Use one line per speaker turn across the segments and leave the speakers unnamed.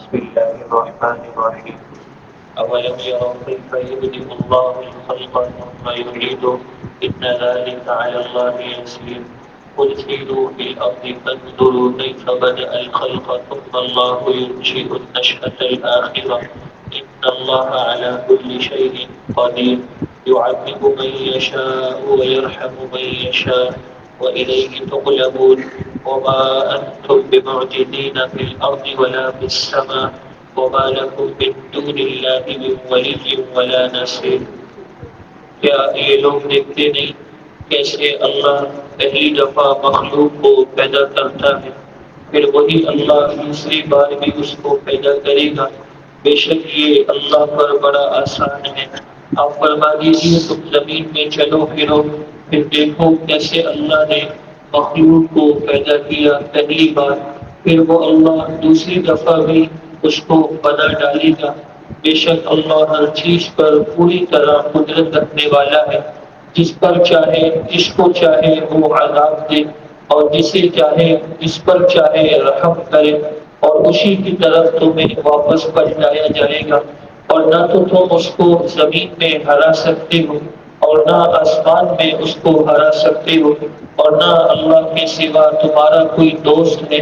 بسم الله الرحمن الرحيم أولم يروا كيف يبدئ الله الخلق ثم يعيده إن ذلك على الله يسير قل سيروا في الأرض فانظروا كيف بدأ الخلق ثم الله ينشئ النشأة الآخرة إن الله على كل شيء قدير يعذب من يشاء ويرحم من يشاء وإليه تقلبون وما أنتم بمعجزين في الأرض ولا في السماء وما لكم من دون الله من ولي ولا نصير. کیا یہ لوگ دیکھتے نہیں کیسے اللہ پہلی دفعہ مخلوق کو پیدا کرتا ہے، پھر وہی اللہ دوسری بار بھی اس کو پیدا کرے گا؟ بے شک یہ اللہ پر بڑا آسان ہے. آپ فرما دیجیے تم زمین میں چلو پھرو، پھر دیکھو کیسے اللہ نے مخلوق کو پیدا کیا پہلی بار، پھر وہ اللہ دوسری دفعہ بھی اس کو بنا ڈالے گا. بے شک اللہ ہر چیز پر پوری طرح قدرت رکھنے والا ہے. جس پر چاہے جس کو چاہے وہ عذاب دے، اور جسے چاہے جس پر چاہے رحم کرے، اور اسی کی طرف تمہیں واپس پلٹایا جائے گا. اور نہ تو تم اس کو زمین میں ہرا سکتے ہو اور نہ آسمان میں اس کو ہرا سکتے ہو، اور نہ اللہ کے سوا تمہارا کوئی دوست ہے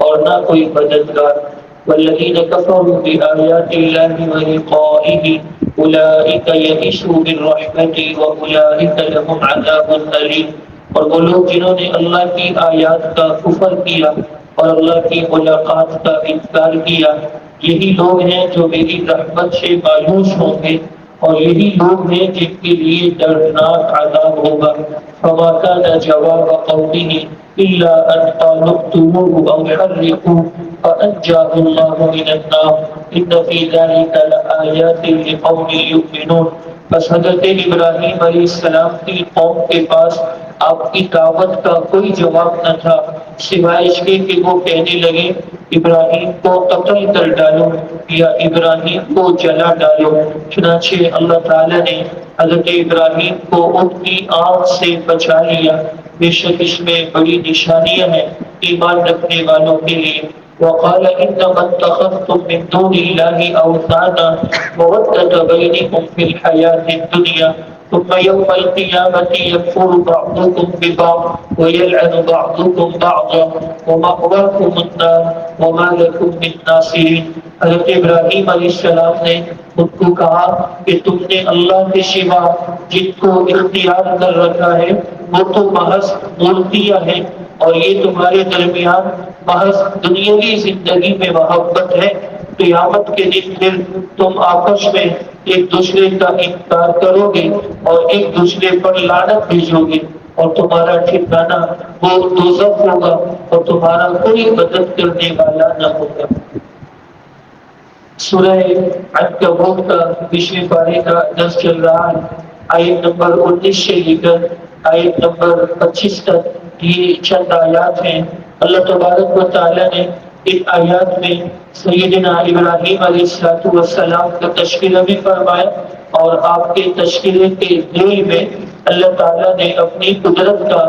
اور نہ کوئی مددگار. والذین کفروا بآیات اللہ ولقائہ اولئک یئسوا من رحمتی واولئک لهم عذاب الیم. اور وہ لوگ جنہوں نے اللہ کی آیات کا کفر کیا اور اللہ کی ملاقات کا انکار کیا، یہی لوگ ہیں جو میری رحمت سے مایوس ہوں گے، اور یہی لوگ ہیں جن کے لیے دردناک عذاب ہوگا. فما كان جواب قومه إلا أن قالوا اقتلوه أو حرقوه فأنجاه الله من النار إن في ذلك لآيات لقوم يؤمنون. بس حضرت ابراہیم علیہ السلام کی قوم کے پاس آپ کی دعوت کا کوئی جواب نہ تھا سوائے اس کے کہ وہ کہنے لگے ابراہیم کو قتل کر ڈالو یا ابراہیم کو جلا ڈالو. چنانچہ اللہ تعالیٰ نے حضرت ابراہیم کو ان کی آنکھ سے بچا لیا. بے شک اس میں بڑی نشانیاں ہیں ایمان رکھنے والوں کے لیے. وقال انما اتخذتم من دون الله اوثانا مودة بينكم في الحياة الدنيا ثم يوم القيامة يكفر بعضكم ببعض ويلعن بعضكم بعضا ومأواكم النار وما لكم من ناصرين. حضرت ابراہیم علیہ السلام نے ان کو کہا کہ تم نے اللہ کے سوا جن کو اختیار کر رکھا ہے وہ تو محض مورتیاں ہیں، اور یہ تمہارے درمیان محض دنیاوی زندگی میں محبت ہے. قیامت کے دن پھر تم آپس میں ایک دوسرے کا انکار کرو گے اور ایک دوسرے پر لعنت بھیجو گے، اور تمہارا ٹھکانہ وہ دوزخ ہوگا اور تمہارا کوئی مدد کرنے والا نہ ہوگا. سورہ عنکبوت کا 20ویں پارے کا درس چل رہا ہے. آیت نمبر 19 سے لے کر آیت نمبر 25 تک یہ چند آیات ہیں. اللہ تبارک و تعالیٰ نے ان آیات میں سیدنا ابراہیم علیہ السلام کا تذکرہ بھی فرمایا، اور آپ کے تذکرے کے دل میں اللہ تعالیٰ نے اپنی قدرت کا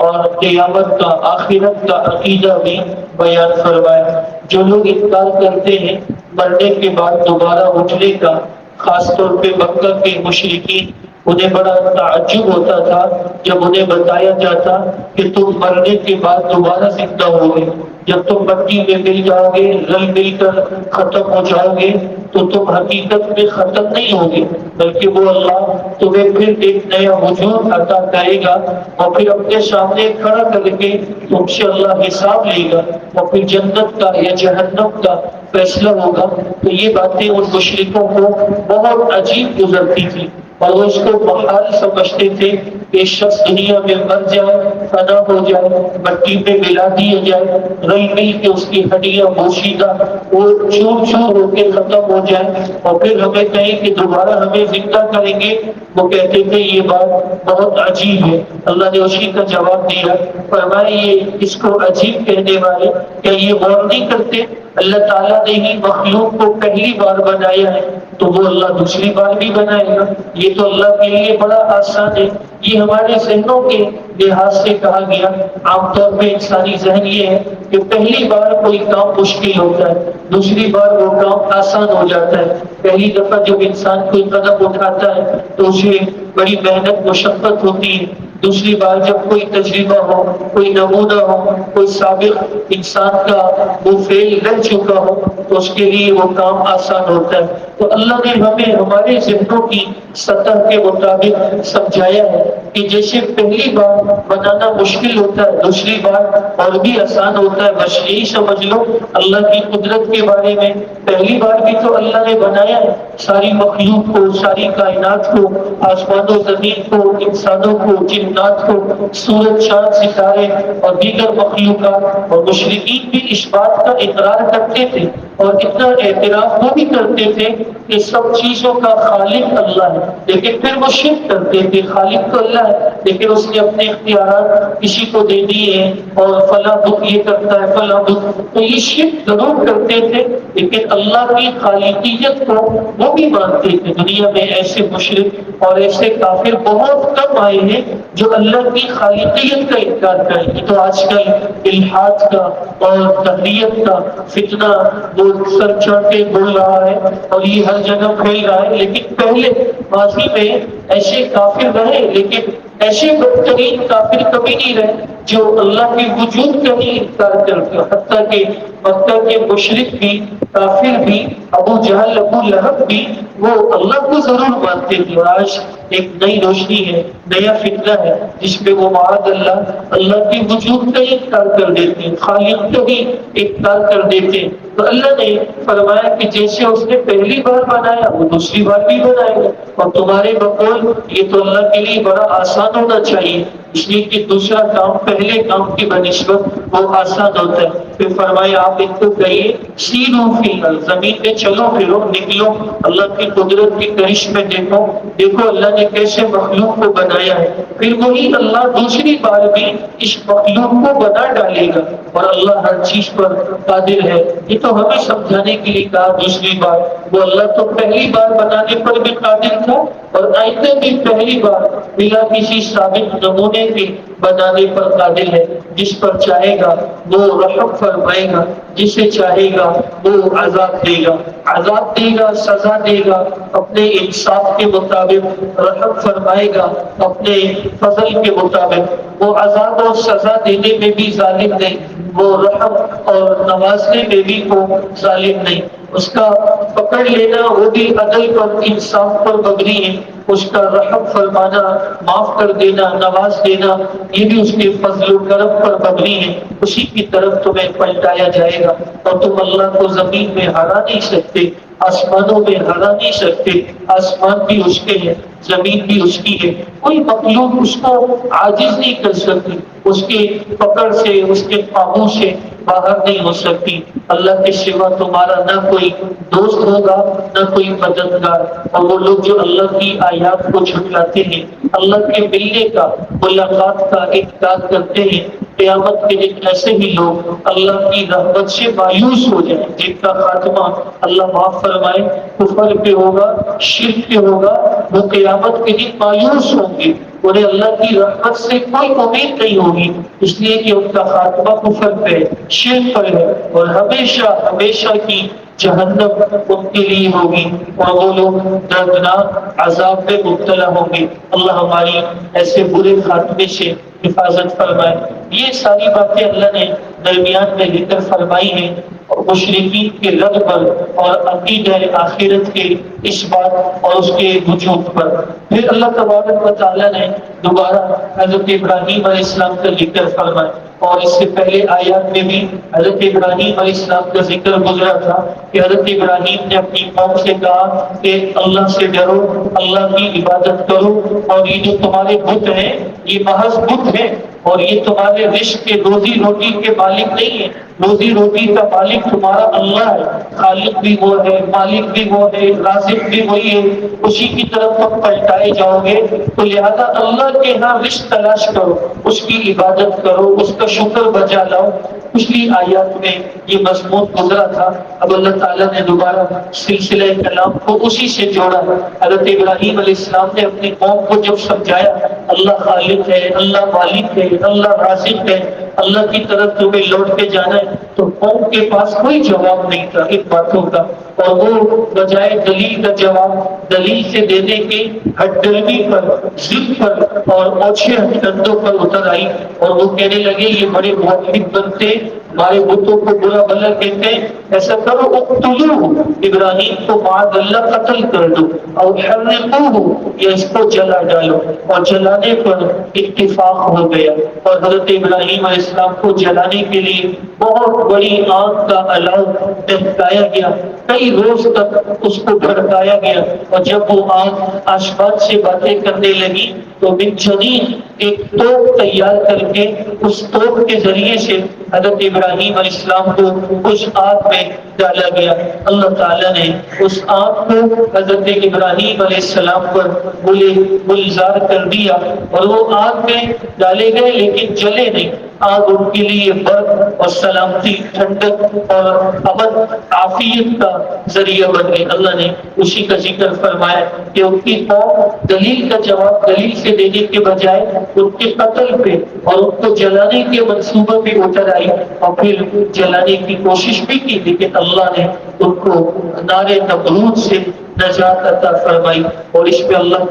اور قیامت کا آخرت کا عقیدہ بھی بیان فرمایا. جو لوگ انکار کرتے ہیں مرنے کے بعد دوبارہ اٹھنے کا، خاص طور پہ مکہ کے مشرکین، انہیں بڑا تعجب ہوتا تھا جب انہیں بتایا جاتا کہ تم مرنے کے بعد دوبارہ زندہ ہوگے. جب تم مٹی میں مل جاؤ گے، رل مل کر ختم ہو جاؤ گے، تو تم حقیقت میں ختم نہیں ہوگے، بلکہ وہ اللہ تمہیں پھر ایک نیا وجود عطا کرے گا، اور پھر اپنے سامنے کھڑا کر کے تم سے اللہ حساب لے گا، اور پھر جنت کا یا جہنم کا فیصلہ ہوگا. تو یہ باتیں ان مشرکوں کو بہت عجیب گزرتی تھی، اور وہ اس کو محال سمجھتے تھے کہ شخص دنیا میں مر جائے، فنا ہو جائے، مٹی میں ملا دیا جائے، رل مل کے اس کی ہڈیاں بوشیدہ وہ چور چور ہو کے ختم ہو جائے، اور پھر ہمیں کہیں کہ دوبارہ ہمیں زندہ کریں گے. وہ کہتے تھے یہ بات بہت عجیب ہے. اللہ نے اسی کا جواب دیا، فرمایا یہ اس کو عجیب کہنے والے کیا یہ غور نہیں کرتے؟ اللہ تعالیٰ نے ہی مخلوق کو پہلی بار بنایا ہے، تو وہ اللہ دوسری بار بھی بنائے گا. یہ تو اللہ کے لیے بڑا آسان ہے. یہ ہمارے ذہنوں کے لحاظ سے کہا گیا۔ عام طور پہ انسانی ذہن یہ ہے کہ پہلی بار کوئی کام مشکل ہوتا ہے، دوسری بار وہ کام آسان ہو جاتا ہے۔ پہلی دفعہ جب انسان کوئی قدم اٹھاتا ہے تو اسے بڑی محنت مشقت ہوتی ہے، دوسری بار جب کوئی تجربہ ہو، کوئی نمونہ ہو، کوئی سابق انسان کا وہ فعل رہ چکا ہو تو اس کے لیے وہ کام آسان ہوتا ہے۔ تو اللہ نے ہمیں ہمارے ذہنوں کی سطح کے مطابق سمجھایا ہے کہ جیسے پہلی بار بنانا مشکل ہوتا ہے، دوسری بار اور بھی آسان ہوتا ہے۔ بس یہی سمجھ لو اللہ کی قدرت کے بارے میں، پہلی بار بھی تو اللہ نے بنایا ہے ساری مخلوق کو، ساری کائنات کو، آسمان و زمین کو، انسانوں کو، جنات کو، سورج، چاند، ستارے اور دیگر مخلوقات۔ اور مشرکین بھی اس بات کا اقرار کرتے تھے اور اتنا اعتراف وہ بھی کرتے تھے کہ سب چیزوں کا خالق اللہ ہے، لیکن پھر وہ شرک کرتے تھے۔ خالق تو اللہ ہے لیکن اس نے اپنے اختیارات کسی کو دے دیے ہیں اور فلاں بت یہ کرتا ہے، فلاں بت، تو یہ شرک ضرور کرتے تھے لیکن اللہ کی خالقیت کو وہ بھی مانتے تھے۔ دنیا میں ایسے مشرک اور ایسے کافر بہت کم آئے ہیں جو اللہ کی خالقیت کا انکار کریں۔ یہ تو آج کل الحاد کا اور تحریت کا فتنہ وہ سر چڑھ کے بول رہا ہے اور یہ ہر جگہ پھیل رہا ہے، لیکن پہلے ماضی میں ایسے کافر رہے لیکن ایسے بدترین کافر کبھی نہیں رہے جو اللہ کے وجود کا ہی انکار کرتے۔ حتیٰ کہ مکہ کے مشرک بھی، کافر بھی، ابو جہل، ابو لہب بھی، وہ اللہ کو ضرور مانتے تھے۔ اور آج ایک نئی روشنی ہے، نیا فتنہ ہے جس میں وہ معاذ اللہ کے وجود کا ہی انکار کر دیتے ہیں، خالق کا ہی انکار کر دیتے ہیں۔ تو اللہ نے فرمایا کہ جیسے اس نے پہلی بار بنایا وہ دوسری بار بھی بنائے گا۔ اور تمہارے بقول یہ تو اللہ کے لیے بڑا آسان ہونا چاہیے، اس لیے کہ دوسرا کام پہلے کام کی بنسبت وہ آسان ہوتا ہے۔ پھر فرمایا آپ ان کو کہیے سیروا فی الارض، زمین میں چلو پھرو، نکلو، اللہ کی قدرت کی کرش میں دیکھو، دیکھو اللہ نے کیسے مخلوق کو بنایا ہے۔ پھر وہی اللہ دوسری بار بھی اس مخلوق کو بنا ڈالے گا اور اللہ ہر چیز پر قادر ہے۔ یہ تو ہمیں سمجھانے کے لیے کہا دوسری بار، وہ اللہ تو پہلی بار بنانے پر بھی قادر تھا اور آئندہ بھی پہلی بار بلا کسی ثابت نمونے کے بنانے پر قادر ہے۔ جس پر چاہے گا وہ رحم فرمائے گا، جسے چاہے گا وہ عذاب دے گا، عذاب دے گا، سزا دے گا، اپنے انصاف کے مطابق رحم فرمائے گا، اپنے فضل کے مطابق۔ وہ عذاب اور سزا دینے میں بھی ظالم نہیں، وہ رحم اور نوازنے میں بھی وہ ظالم نہیں۔ اس کا پکڑ لینا وہ بھی عدل پر، انصاف پر مبنی ہے، اس کا رحم فرمانا، معاف کر دینا، نواز دینا، یہ بھی اس کے فضل و کرم پر مبنی ہے۔ اسی کی طرف تمہیں پلٹایا جائے گا اور تم اللہ کو زمین میں ہرا نہیں سکتے، آسمانوں میں ہرا نہیں سکتے۔ آسمان بھی اس کے ہے، زمین بھی اس کی ہے، کوئی مخلوق اس کو عاجز نہیں کر سکتی، اس کے پکڑ سے، اس کے قابو سے باہر نہیں ہو سکتی۔ اللہ کے سوا تمہارا نہ کوئی دوست ہوگا نہ کوئی مددگار۔ اور وہ لوگ جو اللہ کی آیات کو جھٹلاتے ہیں، اللہ کے ملنے کا، ملاقات کا انکار کرتے ہیں، قیامت کے دن ایسے ہی لوگ اللہ کی رحمت سے مایوس ہو جائیں، جن کا خاتمہ اللہ معاف فرمائے کفر پہ ہوگا، شرک پہ ہوگا، وہ قیامت کے دن مایوس ہوں گے، انہیں اللہ کی رحمت سے کوئی امید نہیں ہوگی، اس لیے کہ ان کا خاتمہ کفر پہ، شرک پر ہے، اور ہمیشہ ہمیشہ کی جہنم ان کے لیے ہوگی اور وہ لوگ دردناک عذاب میں مبتلا ہوں گے۔ اللہ ہماری ایسے برے خاتمے سے حفاظت فرمائے۔ یہ ساری باتیں اللہ نے درمیان میں ذکر فرمائی ہیں اور مشرکین کے رد پر اور عقیدہ آخرت کے اس بات اور اس کے وجود پر۔ پھر اللہ تبارک و تعالیٰ نے دوبارہ حضرت ابراہیم علیہ السلام کا ذکر فرمایا، اور اس سے پہلے آیات میں بھی حضرت ابراہیم علیہ السلام کا ذکر گزرا تھا کہ حضرت ابراہیم نے اپنی قوم سے کہا کہ اللہ سے ڈرو، اللہ کی عبادت کرو، اور یہ جو تمہارے بت ہیں یہ محض بت ہیں اور یہ تمہارے رزق کے، روزی روٹی کے مالک نہیں ہیں، روزی روٹی کا مالک تمہارا اللہ ہے، خالق بھی وہ ہے، مالک بھی وہ ہے، رازق بھی وہی ہے، اسی کی طرف تم پلٹائے جاؤ گے۔ تو لہذا اللہ کے ہاں رزق تلاش کرو، اس کی عبادت کرو، اس کا شکر بجا لاؤ۔ پچھلی آیات میں یہ مضمون گزرا تھا، اب اللہ تعالیٰ نے دوبارہ سلسلہ کلام کو اسی سے جوڑا۔ حضرت ابراہیم علیہ السلام نے اپنی قوم کو جب سمجھایا اللہ خالق ہے، اللہ مالک ہے، اللہ رازق ہے، اللہ کی طرف تمہیں لوٹ کے جانا ہے، تو قوم کے پاس کوئی جواب نہیں تھا ان باتوں کا، اور وہ بجائے دلیل کا جواب دلیل سے دینے کے ہٹ ڈرمی پر، ضد پر اور اوچھے ہتھکندوں پر اتر آئی، اور وہ کہنے لگے یہ بڑے موحد بنتے، ہمارے بتوں کو برا بھلا کہتے ہیں، ایسا کرو اقتلوہ، ابراہیم کو معاذ اللہ قتل کر دو، اور حرقوہ، یا اس کو جلا ڈالو، اور جلانے پر اتفاق ہو گیا، اور حضرت ابراہیم علیہ السلام کو جلانے کے لیے بہت بڑی آگ کا الاؤ دہکایا گیا، کئی روز تک اس کو بھڑکایا گیا، اور جب وہ آگ آسمان سے باتیں کرنے لگی تو من جنین ایک توپ تیار کر کے اس توپ کے ذریعے سے حضرت ابراہیم علیہ السلام کو اس آگ میں ڈالا گیا۔ اللہ تعالیٰ نے اس آگ کو حضرت ابراہیم علیہ السلام پر گلزار کر دیا، اور وہ آگ میں ڈالے گئے لیکن جلے نہیں۔ آگ ان کے لیے برق اور سلامتی، ٹھنڈک اور امن عافیت کا ذریعہ بن گئی۔ اللہ نے اسی کا ذکر فرمایا کہ ان کی قوم دلیل کا جواب دلیل سے دینے کے بجائے ان کے قتل پہ اور ان کو جلانے کے منصوبے پہ اتر آئی، اور پھر جلانے کی کوشش بھی کی، لیکن اللہ نے ان کو نار نمرود سے نجات عطا فرمائی۔ اور اس پہ اللہ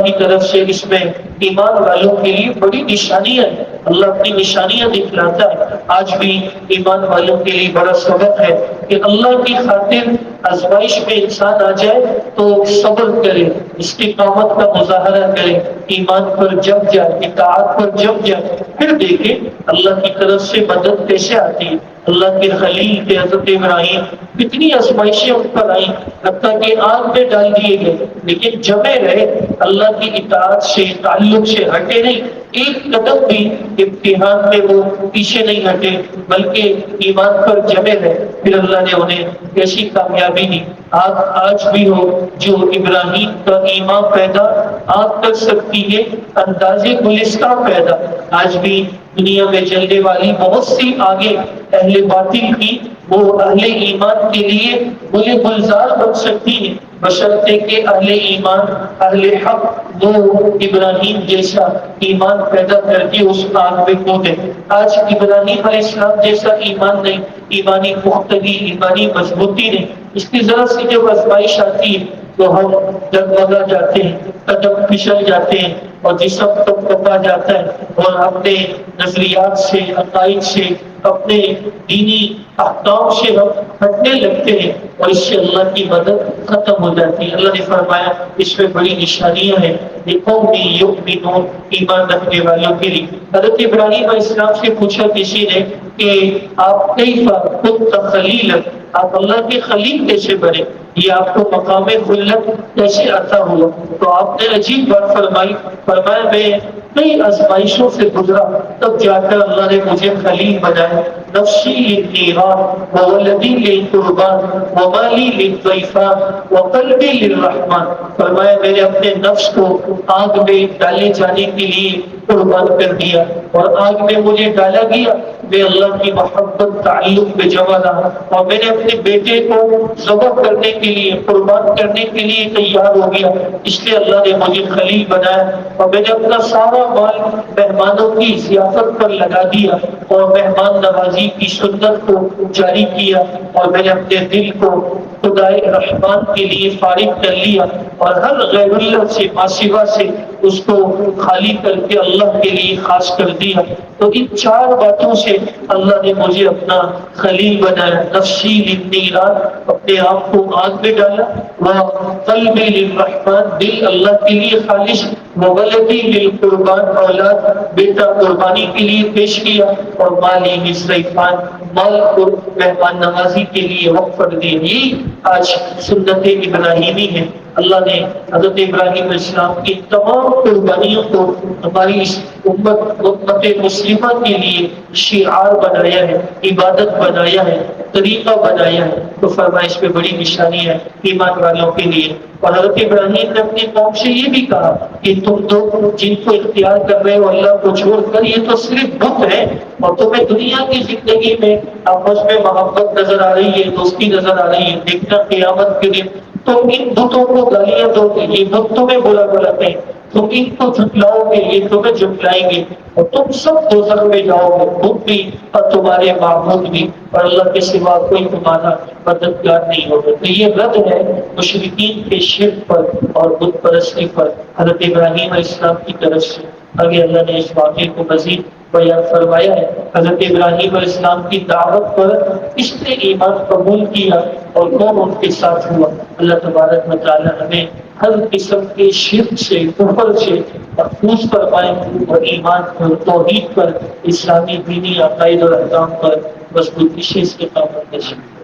کی طرف سے اس میں ایمان والوں کے لیے بڑی نشانیاں ہیں، اللہ اپنی نشانیاں دکھلاتا ہے۔ آج بھی ایمان والوں کے لیے بڑا سبق ہے کہ اللہ کی خاطر آزمائش میں انسان آ جائے تو صبر کرے، استقامت کا مظاہرہ کرے، ایمان پر جم جائے، اطاعت پر جم جائے، پھر دیکھیں اللہ کی طرف سے مدد کیسے آتی ہے۔ اللہ کے خلیل کے حضرت ابراہیم کتنی آزمائشیں ان پر آئیں، حتیٰ کہ آگ میں ڈال دیے گئے، لیکن جمے رہے، اللہ کی اطاعت سے تعلق سے ہٹے نہیں، ایک قدم بھی امتحان میں وہ پیچھے نہیں ہٹے، بلکہ ایمان پر جمے رہے۔ پھر اللہ نے انہیں ایسی کامیابی دی۔ آج بھی ہو جو ابراہیم کا ایمان پیدا آگ کر سکتی ہے، انداز گلستہ پیدا۔ آج بھی دنیا میں جلنے والی بہت سی آگے اہل باطل کی، وہ اہل ایمان کے لیے گل گلزار بن سکتی ہیں، بشرطے کہ اہل ایمان، اہل حق وہ ابراہیم جیسا ایمان پیدا کر کے اس آگ میں کودے۔ آج ابراہیم علیہ السلام جیسا ایمان نہیں، ایمانی پختگی، ایمانی مضبوطی نہیں، اس کی ذرا سی جب آزمائش آتی ہے تو ہم ڈگمگا جاتے ہیں، قدم پھسل جاتے ہیں، اور جسم کپکپا جاتا ہے، اور اپنے نظریات سے، عقائد سے، اپنے دینی احکام سے ہم ہٹنے لگتے ہیں، اور اس سے اللہ کی مدد ختم ہو جاتی ہے۔ اللہ نے فرمایا اس میں بڑی نشانیاں ہیں، دیکھو بھی یؤمنون، ایمان رکھنے والوں کے لیے۔ حضرت ابراہیم علیہ السلام سے پوچھا کسی نے کہ آپ کیف کنت خلیلا، آپ اللہ کے خلیل کیسے بنے، یہ آپ کو مقام خلت کیسے عطا ہوا؟ تو آپ نے عجیب بات فرمایا میں کئی آزمائشوں سے گزرا، تب جا کر اللہ نے مجھے خلیل بنایا۔ نفسی للنیران وولدی للقربان ومالی للضیفان وقلبی للرحمن، فرمایا میں نے اپنے نفس کو آگ میں ڈالے جانے کے لیے قربان کر دیا، اور آگ میں مجھے ڈالا گیا، میں اللہ کی محبت تعلق میں جمع رہا، اور میں نے اپنے بیٹے کو ذبح کرنے کے لیے، قربان کرنے کے لیے تیار ہو گیا، اس لیے اللہ نے مجھے خلیل بنایا، اور میں نے اپنا سارا مال مہمانوں کی ضیافت پر لگا دیا، اور مہمان نوازی کی سنت کو جاری کیا، اور میں نے اپنے دل کو خدائے رحمان کے لیے فارغ کر لیا، اور ہر غیر اللہ سے ماسوا سے اس کو خالی کر کے اللہ کے لیے خاص کر دیا۔ تو ان چار باتوں سے اللہ نے مجھے اپنا خلیل بنایا۔ نفسی للنیران، اپنے آپ کو آگ میں ڈالا، وقلبی للرحمن، دل اللہ کے لیے خالص، وولدی للقربان، اولاد بیٹا قربانی کے لیے پیش کیا، اور مالی للضیفان، مال کو مہمان نوازی کے لیے وقف کر دیا۔ یہ آج سنت ابراہیمی ہے۔ اللہ نے حضرت ابراہیم علیہ السلام کی تمام قربانیوں کو ہماری اس امت مسلمہ کے لیے شعار بنایا ہے، عبادت بنایا ہے، طریقہ بنایا ہے، تو فرمائش میں بڑی نشانی ہے ایمان والوں کے لیے۔ اور حضرت ابراہیم نے اپنی قوم سے یہ بھی کہا کہ تم تو جن کو اختیار کر رہے ہو اللہ کو چھوڑ کر، یہ تو صرف بت ہے، اور تمہیں دنیا کی زندگی میں آپس میں محبت نظر آ رہی ہے، دوستی نظر آ رہی ہے، دیکھنا قیامت کے دن تم ان بتوں کو گالیاں دو گے، یہ بت تمہیں برا بلاتے ہیں، تم ان کو جھٹلاؤ گے، یہ تمہیں جھٹلائیں گے، اور تم سب دوزخ میں جاؤ گے، بت بھی اور تمہارے معبود بھی، اور اللہ کے سوا کوئی تمہارا مددگار نہیں ہوگا۔ تو یہ رد ہے مشرکین کے شرک پر اور بت پرستی پر حضرت ابراہیم علیہ السلام کی طرف سے۔ آگے اللہ نے اس واقعے کو مزید بیان فرمایا ہے۔ حضرت ابراہیم علیہ السلام کی دعوت پر اس نے ایمان قبول کیا اور کون ان کے ساتھ ہوا۔ اللہ تبارک و تعالی ہمیں ہر قسم کے شرک سے، کفر سے محفوظ فرمائے اور ایمان پر، توحید پر، اسلامی دینی عقائد اور احکام پر مضبوطی سے استقامت نصیب۔